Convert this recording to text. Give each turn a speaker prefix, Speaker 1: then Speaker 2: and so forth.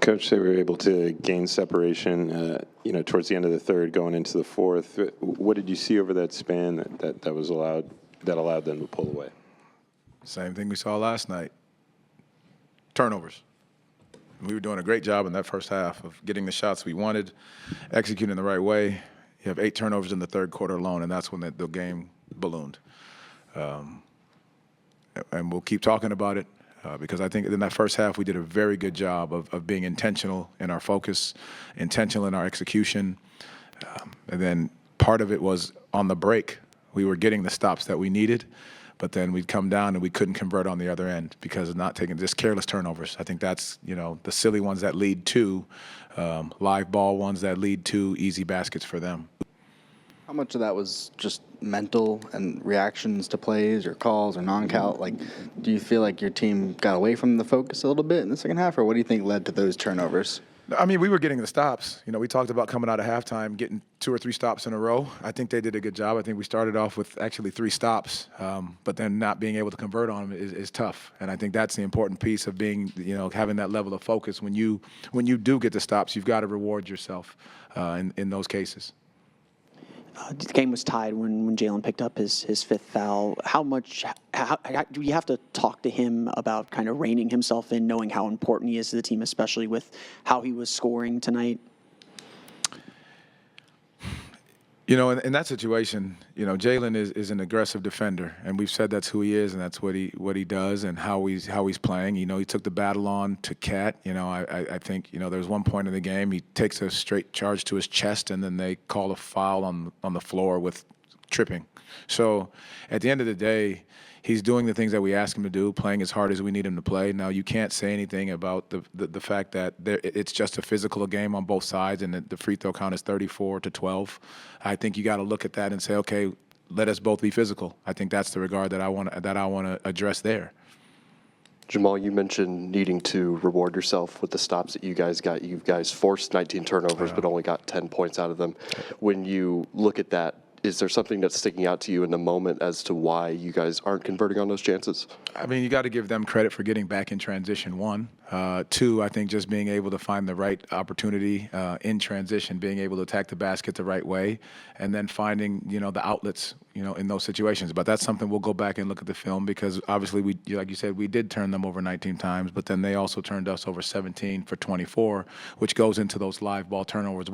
Speaker 1: Coach, they were able to gain separation, towards the end of the third, going into the fourth. What did you see over that span that allowed them to pull away?
Speaker 2: Same thing we saw last night. Turnovers. We were doing a great job in that first half of getting the shots we wanted, executing the right way. You have 8 turnovers in the third quarter alone, and that's when the game ballooned. And we'll keep talking about it because I think in that first half we did a very good job of being intentional in our focus, intentional in our execution. And then part of it was on the break. We were getting the stops that we needed, but then we'd come down and we couldn't convert on the other end because of not taking just careless turnovers. I think that's, the silly ones that lead to live ball ones that lead to easy baskets for them.
Speaker 3: How much of that was just mental and reactions to plays or calls or non-count? Do you feel like your team got away from the focus a little bit in the second half, or what do you think led to those turnovers?
Speaker 2: I mean, we were getting the stops. We talked about coming out of halftime, getting 2 or 3 stops in a row. I think they did a good job. I think we started off with actually 3 stops, but then not being able to convert on them is tough. And I think that's the important piece of being, having that level of focus. When you do get the stops, you've got to reward yourself in those cases.
Speaker 4: The game was tied when Jalen picked up his 5th foul. How do you have to talk to him about kind of reining himself in, knowing how important he is to the team, especially with how he was scoring tonight?
Speaker 2: In that situation, Jalen is an aggressive defender, and we've said that's who he is, and that's what he does, and how he's playing. He took the battle on to Cat. I think there's one point in the game he takes a straight charge to his chest, and then they call a foul on the floor with tripping. So at the end of the day, he's doing the things that we ask him to do, playing as hard as we need him to play. Now, you can't say anything about the fact that it's just a physical game on both sides, and the free throw count is 34-12. I think you got to look at that and say, okay, let us both be physical. I think that's the regard that I want to address there.
Speaker 5: Jamahl, you mentioned needing to reward yourself with the stops that you guys got. You guys forced 19 turnovers, but only got 10 points out of them. When you look at that, is there something that's sticking out to you in the moment as to why you guys aren't converting on those chances?
Speaker 2: I mean, you got to give them credit for getting back in transition, 1. 2, I think just being able to find the right opportunity in transition, being able to attack the basket the right way, and then finding, the outlets, in those situations. But that's something we'll go back and look at the film because obviously, like you said, we did turn them over 19 times, but then they also turned us over 17 for 24, which goes into those live ball turnovers, which